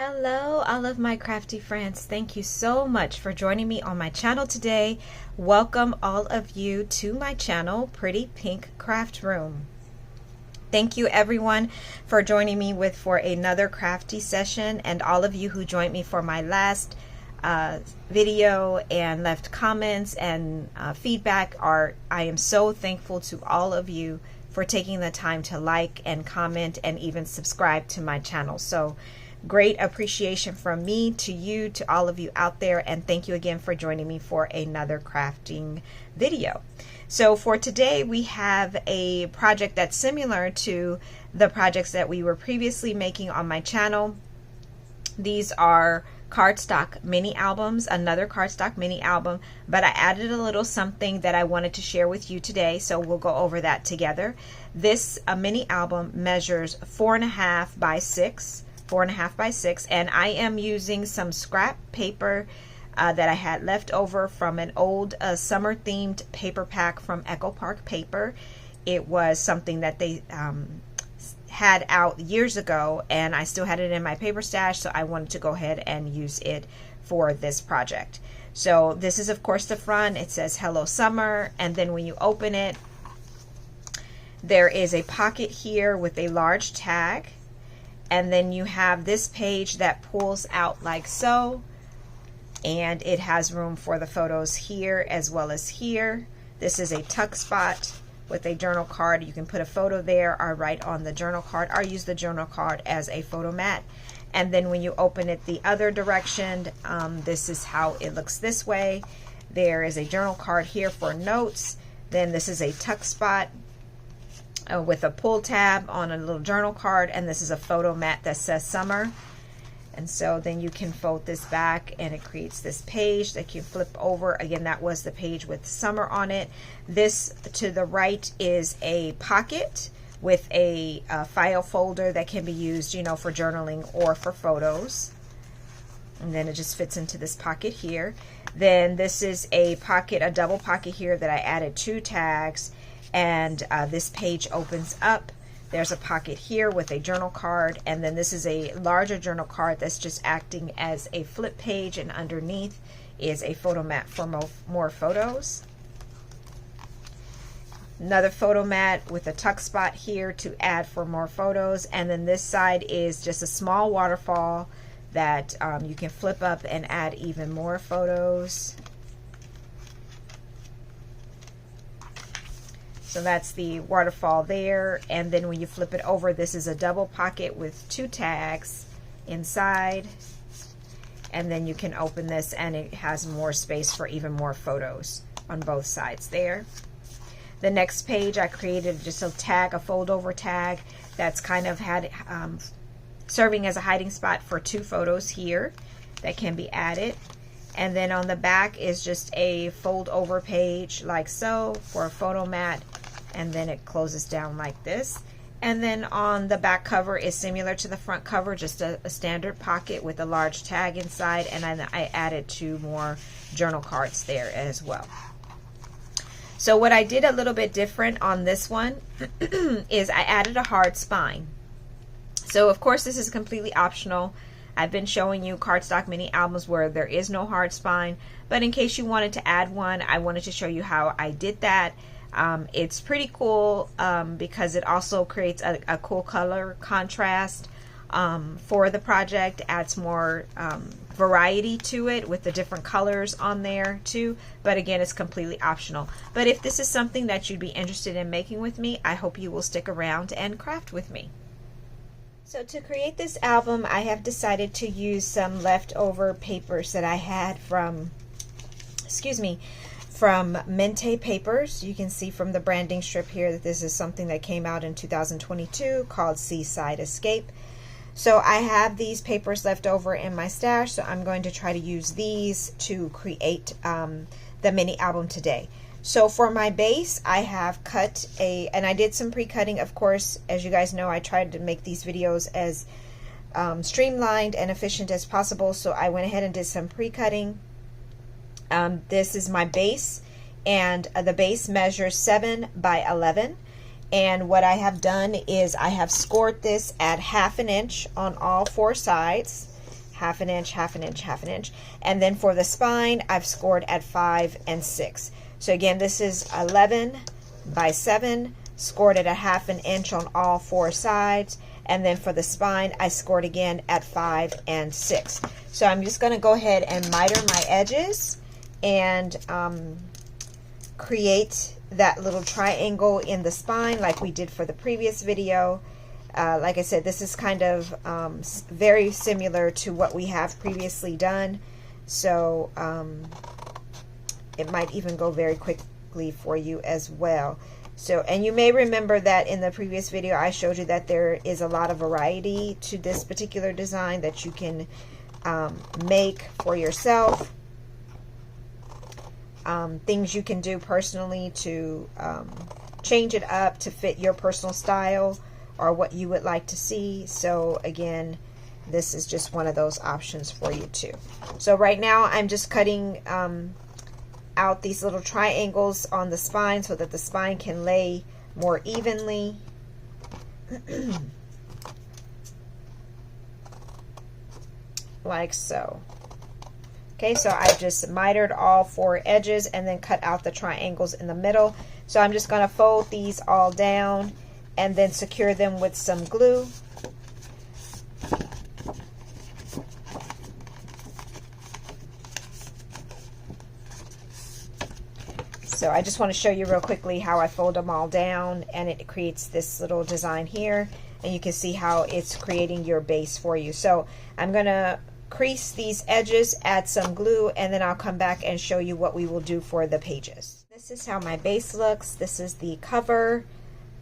Hello, all of my crafty friends. Thank you so much for joining me on my channel today. Welcome all of you to my channel, Pretty Pink Craft Room. Thank you everyone for joining me for another crafty session, and all of you who joined me for my last video and left comments and feedback. I am so thankful to all of you for taking the time to like and comment and even subscribe to my channel. So great appreciation from me to you, to all of you out there, and thank you again for joining me for another crafting video. So for today we have a project that's similar to the projects that we were previously making on my channel. These are cardstock mini albums, another cardstock mini album, but I added a little something that I wanted to share with you today, so we'll go over that together. This mini album measures 4.5 by 6, and I am using some scrap paper that I had left over from an old summer themed paper pack from Echo Park Paper. It was something that they had out years ago, and I still had it in my paper stash, so I wanted to go ahead and use it for this project. So this is of course the front. It says Hello Summer, and then when you open it, there is a pocket here with a large tag. And then you have this page that pulls out like so, and it has room for the photos here as well as here. This is a tuck spot with a journal card. You can put a photo there or write on the journal card, or use the journal card as a photo mat. And then when you open it the other direction, this is how it looks this way. There is a journal card here for notes. Then this is a tuck spot with a pull tab on a little journal card, and this is a photo mat that says summer. And so then you can fold this back and it creates this page that you flip over. Again, that was the page with summer on it. This to the right is a pocket with a file folder that can be used, you know, for journaling or for photos. And then it just fits into this pocket here. Then this is a pocket, a double pocket here that I added 2 tags. And this page opens up. There's a pocket here with a journal card, and then this is a larger journal card that's just acting as a flip page, and underneath is a photo mat for more photos. Another photo mat with a tuck spot here to add for more photos, and then this side is just a small waterfall that you can flip up and add even more photos. So that's the waterfall there, and then when you flip it over, this is a double pocket with 2 tags inside, and then you can open this and it has more space for even more photos on both sides there. The next page I created just a tag, a fold over tag that's kind of had serving as a hiding spot for 2 photos here that can be added. And then on the back is just a fold over page like so for a photo mat, and then it closes down like this. And then on the back cover is similar to the front cover, just a standard pocket with a large tag inside, and I added 2 more journal cards there as well. So what I did a little bit different on this one is I added a hard spine. So of course this is completely optional. I've been showing you cardstock mini albums where there is no hard spine, but in case you wanted to add one, I wanted to show you how I did that. It's pretty cool because it also creates a cool color contrast for the project, adds more variety to it with the different colors on there too, but again, it's completely optional. But if this is something that you'd be interested in making with me, I hope you will stick around and craft with me. So to create this album, I have decided to use some leftover papers that I had from, from Mente Papers. You can see from the branding strip here that this is something that came out in 2022 called Seaside Escape. So I have these papers left over in my stash, so I'm going to try to use these to create the mini album today. So for my base, I have cut and I did some pre-cutting. Of course, as you guys know, I tried to make these videos as streamlined and efficient as possible, so I went ahead and did some pre-cutting. This is my base, and the base measures 7 by 11. And what I have done is I have scored this at 1/2 inch on all 4 sides. half an inch, half an inch, half an inch. And then for the spine, I've scored at 5 and 6. So again, this is 11 by 7, scored at a half an inch on all 4 sides. And then for the spine, I scored again at 5 and 6. So I'm just going to go ahead and miter my edges and create that little triangle in the spine like we did for the previous video. Like I said, this is kind of very similar to what we have previously done. So it might even go very quickly for you as well. So, and you may remember that in the previous video I showed you that there is a lot of variety to this particular design that you can make for yourself. Things you can do personally to change it up to fit your personal style or what you would like to see. So again, this is just one of those options for you too. So right now I'm just cutting out these little triangles on the spine so that the spine can lay more evenly. Like so. Okay, so I've just mitered all 4 edges and then cut out the triangles in the middle. So I'm just going to fold these all down and then secure them with some glue. So I just want to show you real quickly how I fold them all down, and it creates this little design here, and you can see how it's creating your base for you. So I'm going to crease these edges, add some glue, and then I'll come back and show you what we will do for the pages. This is how my base looks. This is the cover,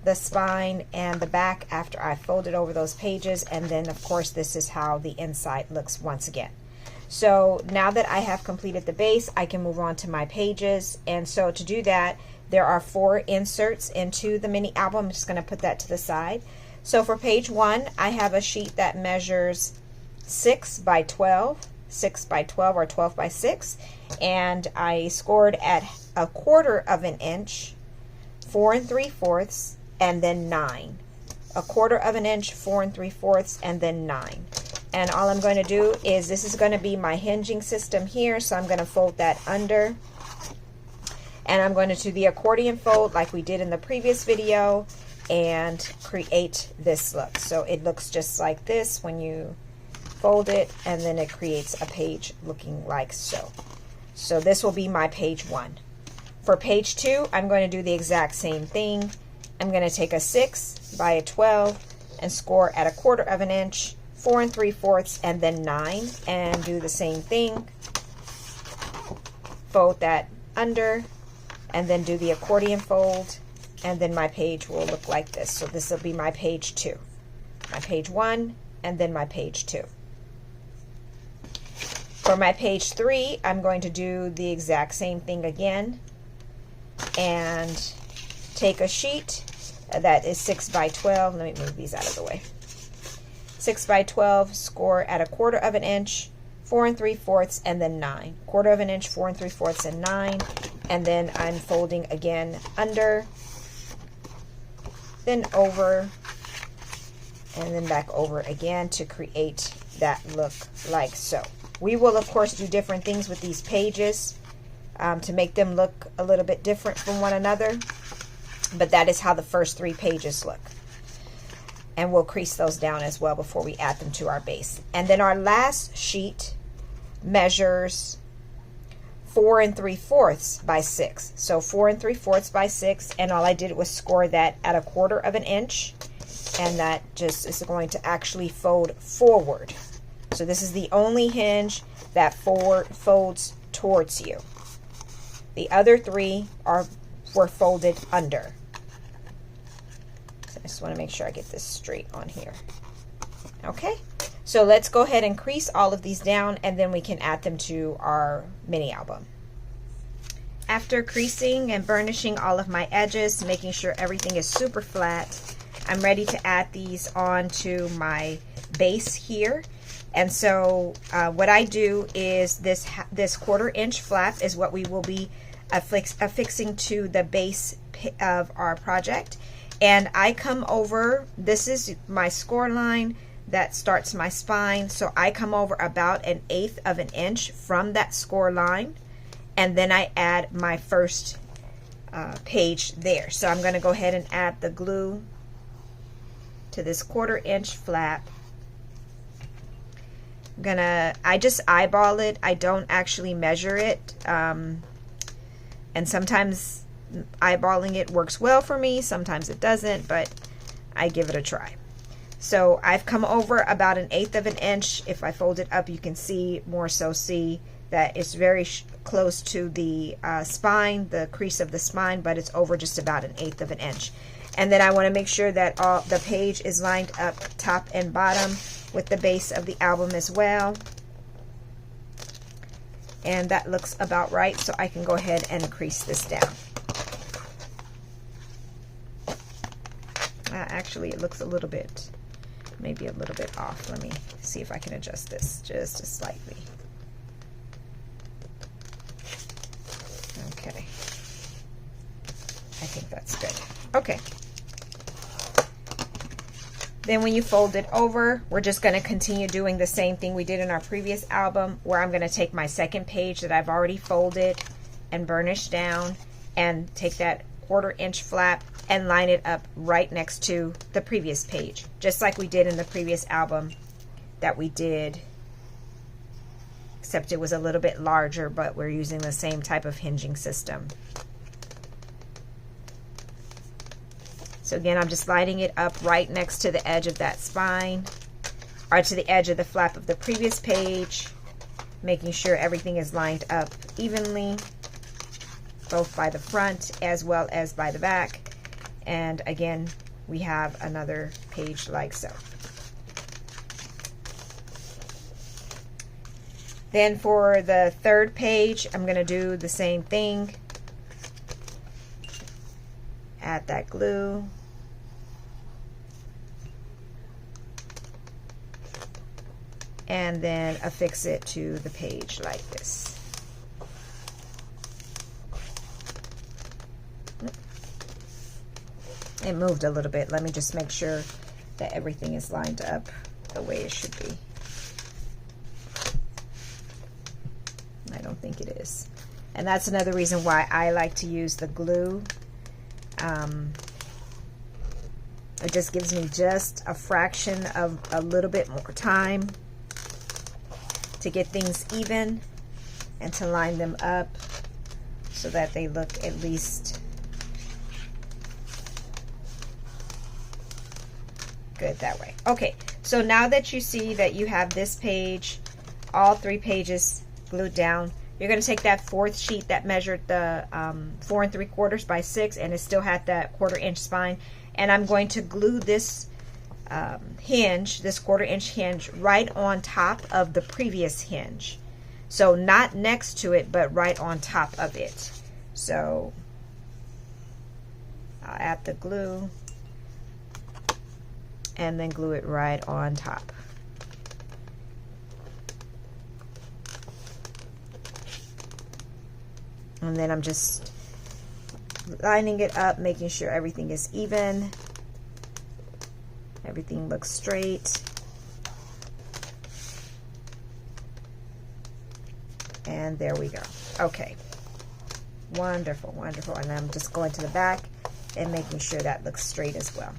the spine, and the back after I folded over those pages, and then of course this is how the inside looks once again. So now that I have completed the base, I can move on to my pages. And so to do that, there are 4 inserts into the mini album. I'm just going to put that to the side. So for page 1, I have a sheet that measures 6 by 12, 6 by 12 or 12 by 6. And I scored at 1/4 of an inch, 4 3/4, and then 9. 1/4 of an inch, 4 3/4, and then 9. And all I'm going to do is, this is going to be my hinging system here, so I'm going to fold that under. And I'm going to do the accordion fold like we did in the previous video and create this look. So it looks just like this when you fold it, and then it creates a page looking like so. So this will be my page 1. For page 2, I'm going to do the exact same thing. I'm going to take a 6 by a 12 and score at 1/4 of an inch, 4 3/4, and then 9, and do the same thing. Fold that under, and then do the accordion fold, and then my page will look like this. So this will be my page 2, my page 1, and then my page 2. For my page 3, I'm going to do the exact same thing again, and take a sheet that is 6 by 12. Let me move these out of the way. 6 by 12, score at 1/4 of an inch, 4 3/4, and then 9. 1/4 of an inch, 4 3/4, and 9. And then I'm folding again under, then over, and then back over again to create that look like so. We will of course do different things with these pages to make them look a little bit different from one another, but that is how the first 3 pages look. And we'll crease those down as well before we add them to our base. And then our last sheet measures 4 3/4 by 6. So 4 3/4 by 6, and all I did was score that at 1/4 of an inch, and that just is going to actually fold forward. So this is the only hinge that folds towards you. The other 3 were folded under. I just want to make sure I get this straight on here. Okay, so let's go ahead and crease all of these down, and then we can add them to our mini album. After creasing and burnishing all of my edges, making sure everything is super flat, I'm ready to add these on to my base here. And so what I do is this 1/4 inch flap is what we will be affixing to the base of our project. And I come over, this is my score line, that starts my spine. So I come over about 1/8 of an inch from that score line, and then I add my first page there. So I'm going to go ahead and add the glue to this 1/4 inch flap. I just eyeball it. I don't actually measure it. And sometimes eyeballing it works well for me, sometimes it doesn't, but I give it a try. So I've come over about 1/8 of an inch. If I fold it up, you can see that it's very close to the spine, the crease of the spine, but it's over just about 1/8 of an inch. And then I want to make sure that all the page is lined up top and bottom with the base of the album as well. And that looks about right, so I can go ahead and crease this down. Actually, it looks maybe a little bit off. Let me see if I can adjust this just slightly. Okay. I think that's good. Okay. Then when you fold it over, we're just going to continue doing the same thing we did in our previous album, where I'm going to take my second page that I've already folded and burnished down, and take that 1/4 inch flap and line it up right next to the previous page, just like we did in the previous album that we did, except it was a little bit larger, but we're using the same type of hinging system. So again, I'm just lining it up right next to the edge of that spine, or to the edge of the flap of the previous page, making sure everything is lined up evenly, both by the front as well as by the back. And again, we have another page like so. Then for the third page, I'm going to do the same thing. Add that glue. And then affix it to the page like this. It moved a little bit. Let me just make sure that everything is lined up the way it should be. I don't think it is. And that's another reason why I like to use the glue. It just gives me just a fraction of a little bit more time to get things even and to line them up so that they look at least good that way. Okay, so now that you see that you have this page, all 3 pages glued down, you're going to take that 4th sheet that measured the 4 3/4 by 6, and it still had that 1/4 inch spine, and I'm going to glue this hinge, this 1/4 inch hinge, right on top of the previous hinge. So not next to it, but right on top of it. So I'll add the glue and then glue it right on top. And then I'm just lining it up, making sure everything is even. Everything looks straight. And there we go. Okay. Wonderful, wonderful. And I'm just going to the back and making sure that looks straight as well.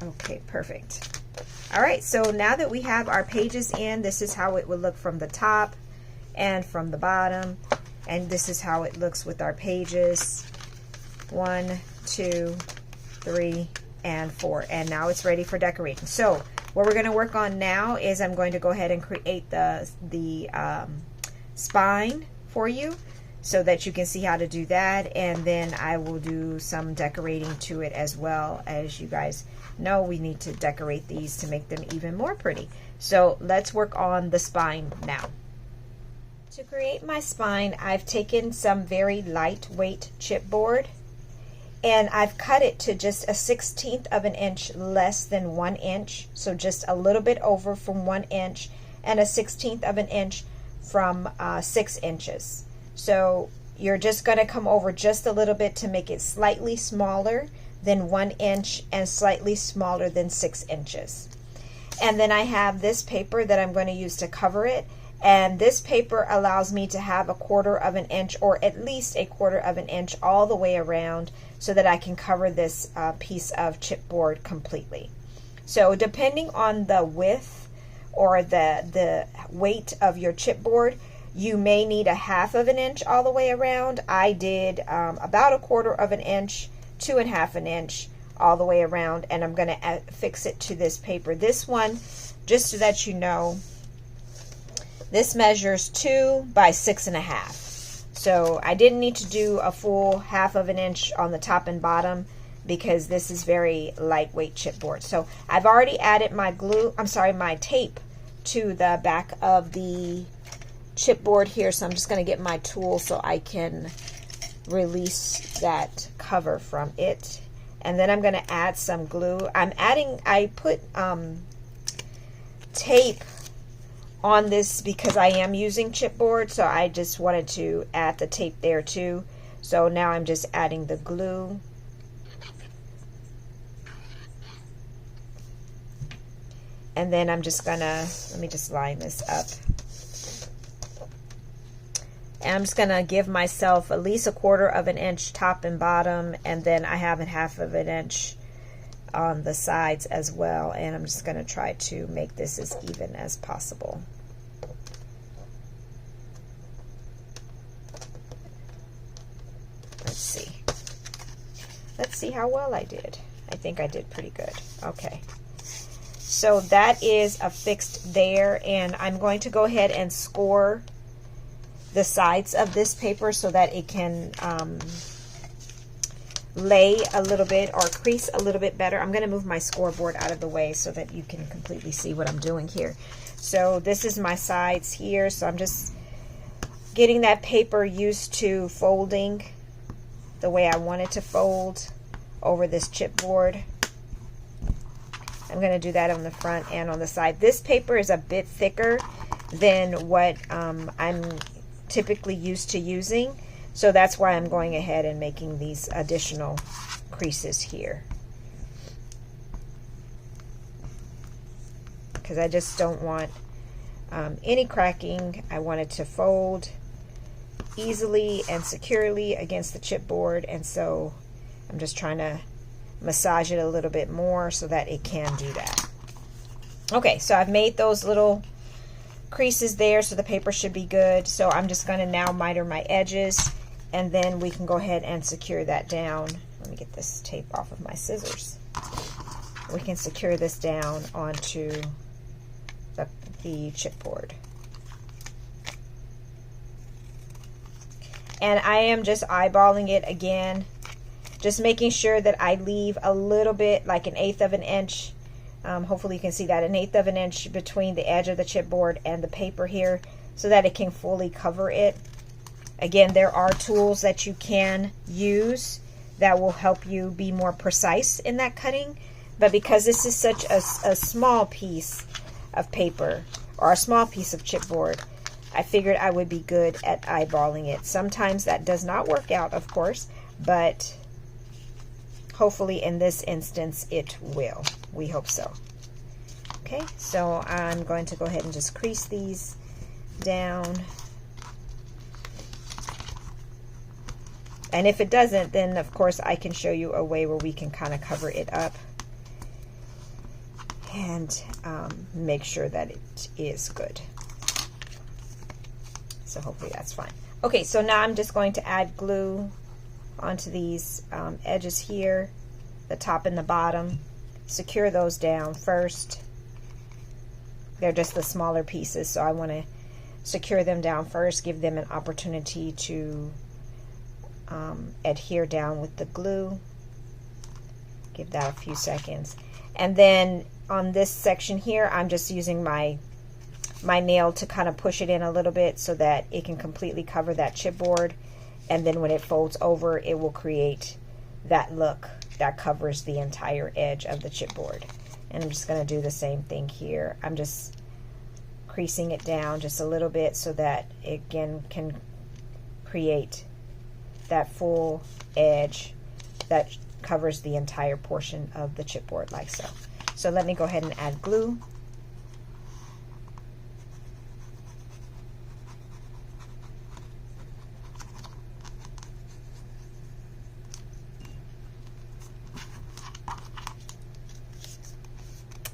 Okay, perfect. All right, so now that we have our pages in, this is how it would look from the top and from the bottom. And this is how it looks with our pages. 1, 2, 3, and 4. And now it's ready for decorating. So what we're going to work on now is I'm going to go ahead and create the spine for you so that you can see how to do that. And then I will do some decorating to it as well. As you guys know, we need to decorate these to make them even more pretty. So let's work on the spine now. To create my spine, I've taken some very lightweight chipboard and I've cut it to just a 1/16 of an inch less than 1 inch. So just a little bit over from 1 inch and a 1/16 of an inch from 6 inches. So you're just going to come over just a little bit to make it slightly smaller than 1 inch and slightly smaller than 6 inches. And then I have this paper that I'm going to use to cover it. And this paper allows me to have 1/4 of an inch, or at least 1/4 of an inch all the way around, so that I can cover this piece of chipboard completely. So depending on the width or the weight of your chipboard, you may need 1/2 of an inch all the way around. I did about 1/4 of an inch to 1/2 an inch all the way around, and I'm going to fix it to this paper. This one, just so that you know, this measures 2 by 6.5. So I didn't need to do a full 1/2 of an inch on the top and bottom because this is very lightweight chipboard. So I've already added my my tape to the back of the chipboard here. So I'm just going to get my tool so I can release that cover from it. And then I'm going to add some glue. I put tape on this because I am using chipboard, so I just wanted to add the tape there too. So now I'm just adding the glue. And then I'm just gonna, let me just line this up. And I'm just gonna give myself at least 1/4 of an inch top and bottom, and then I have 1/2 of an inch on the sides as well, and I'm just going to try to make this as even as possible. Let's see how well I did. I think I did pretty good. Okay, so that is affixed there, and I'm going to go ahead and score the sides of this paper so that it can lay a little bit or crease a little bit better. I'm going to move my scoreboard out of the way so that you can completely see what I'm doing here. So this is my sides here, so I'm just getting that paper used to folding the way I want it to fold over this chipboard. I'm going to do that on the front and on the side. This paper is a bit thicker than what I'm typically used to using. So that's why I'm going ahead and making these additional creases here. Because I just don't want any cracking. I want it to fold easily and securely against the chipboard, and so I'm just trying to massage it a little bit more so that it can do that. Okay, so I've made those little creases there, so the paper should be good. So I'm just going to now miter my edges, and then we can go ahead and secure that down. Let me get this tape off of my scissors. We can secure this down onto the chipboard. And I am just eyeballing it again, just making sure that I leave a little bit, like 1/8 of an inch. Hopefully you can see that, 1/8 of an inch between the edge of the chipboard and the paper here, so that it can fully cover it. Again, there are tools that you can use that will help you be more precise in that cutting, but because this is such a small piece of paper or a small piece of chipboard, I figured I would be good at eyeballing it. Sometimes that does not work out, of course, but hopefully in this instance it will. We hope so. Okay, so I'm going to go ahead and just crease these down. And if it doesn't, then of course I can show you a way where we can kind of cover it up and make sure that it is good. So hopefully that's fine. Okay, so now I'm just going to add glue onto these edges here, the top and the bottom. Secure those down first. They're just the smaller pieces, so I want to secure them down first, give them an opportunity to adhere down with the glue. Give that a few seconds. And then on this section here, I'm just using my nail to kind of push it in a little bit so that it can completely cover that chipboard, and then when it folds over, it will create that look that covers the entire edge of the chipboard. And I'm just going to do the same thing here. I'm just creasing it down just a little bit so that it again can create that full edge that covers the entire portion of the chipboard like so. So let me go ahead and add glue.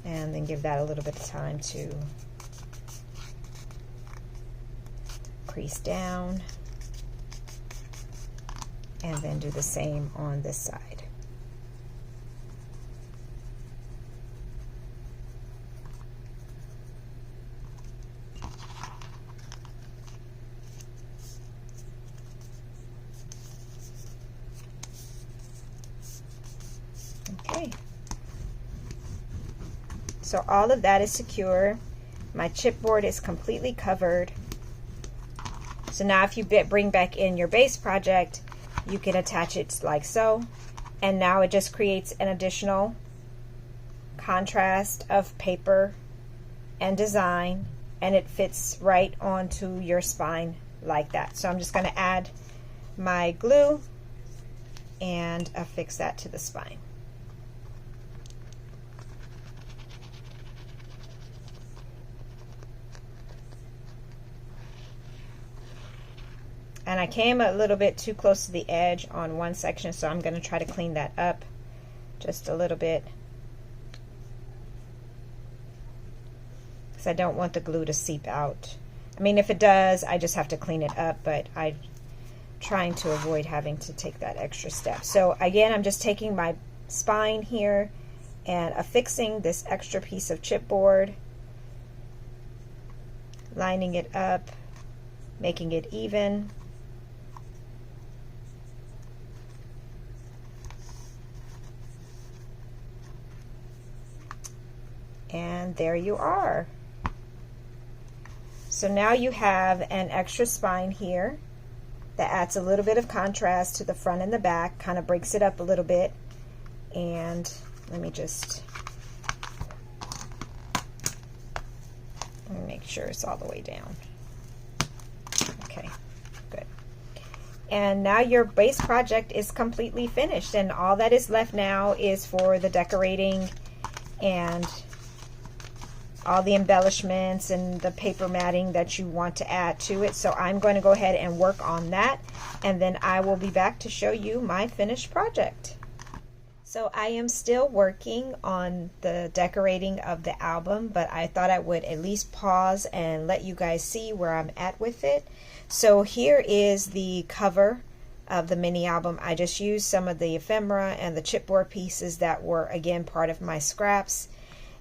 And then give that a little bit of time to crease down. And then do the same on this side. Okay. So all of that is secure. My chipboard is completely covered. So now if you bring back in your base project, you can attach it like so. And now it just creates an additional contrast of paper and design, and it fits right onto your spine like that. So I'm just going to add my glue and affix that to the spine. And I came a little bit too close to the edge on one section, so I'm going to try to clean that up just a little bit, because I don't want the glue to seep out. I mean, if it does, I just have to clean it up, but I'm trying to avoid having to take that extra step. So again, I'm just taking my spine here and affixing this extra piece of chipboard, lining it up, making it even. And there you are. So now you have an extra spine here that adds a little bit of contrast to the front and the back, kind of breaks it up a little bit. And let me just make sure it's all the way down. Okay, good. And now your base project is completely finished, and all that is left now is for the decorating and all the embellishments and the paper matting that you want to add to it. So I'm going to go ahead and work on that, and then I will be back to show you my finished project. So I am still working on the decorating of the album, but I thought I would at least pause and let you guys see where I'm at with it. So here is the cover of the mini album. I just used some of the ephemera and the chipboard pieces that were again part of my scraps.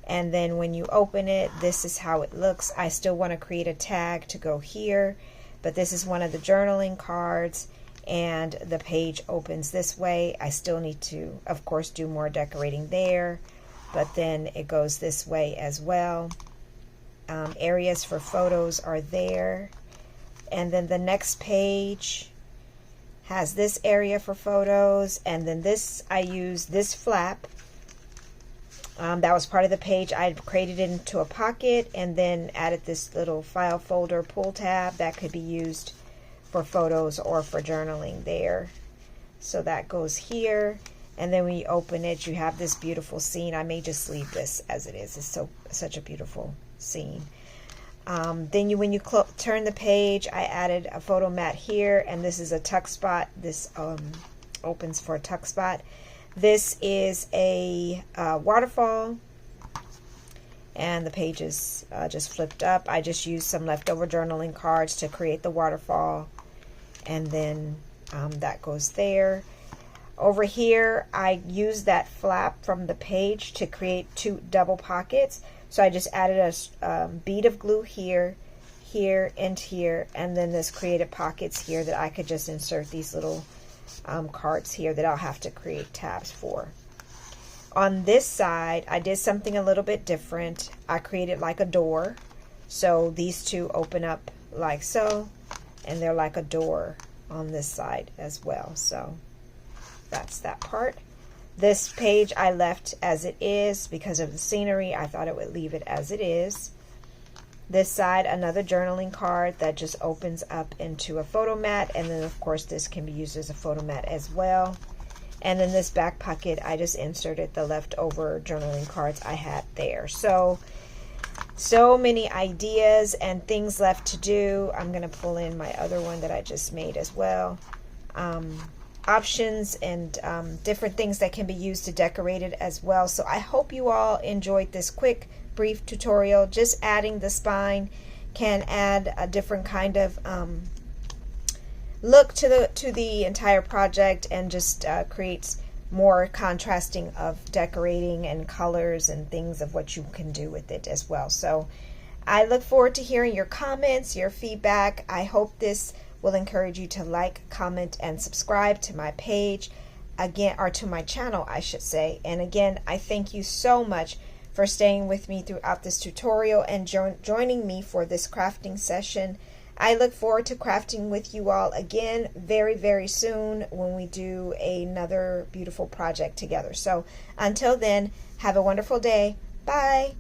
And then when you open it, this is how it looks. I still want to create a tag to go here, but this is one of the journaling cards, and the page opens this way. I still need to, of course, do more decorating there, but then it goes this way as well. Areas for photos are there. And then the next page has this area for photos, and then this, I use this flap. That was part of the page. I created it into a pocket and then added this little file folder pull tab that could be used for photos or for journaling there. So that goes here, and then when you open it, you have this beautiful scene. I may just leave this as it is. It's such a beautiful scene. Then when you turn the page, I added a photo mat here, and this is a tuck spot. This opens for a tuck spot. This is a waterfall, and the page is just flipped up. I just used some leftover journaling cards to create the waterfall, and then that goes there. Over here, I used that flap from the page to create 2 double pockets. So I just added a bead of glue here, here, and here, and then this created pockets here that I could just insert these little cards here that I'll have to create tabs for. On this side, I did something a little bit different. I created like a door. So these two open up like so, and they're like a door on this side as well. So that's that part. This page I left as it is because of the scenery. I thought it would leave it as it is. This side, another journaling card that just opens up into a photo mat, and then of course this can be used as a photo mat as well. And then this back pocket, I just inserted the leftover journaling cards I had there. So many ideas and things left to do. I'm going to pull in my other one that I just made as well. Options and different things that can be used to decorate it as well. So I hope you all enjoyed this quick, brief tutorial. Just adding the spine can add a different kind of look to the entire project, and just creates more contrasting of decorating and colors and things of what you can do with it as well. So I look forward to hearing your comments, your feedback. I hope this will encourage you to like, comment, and subscribe to my page again, or to my channel, I should say. And again, I thank you so much for staying with me throughout this tutorial and joining me for this crafting session. I look forward to crafting with you all again very, very soon when we do another beautiful project together. So until then, have a wonderful day. Bye.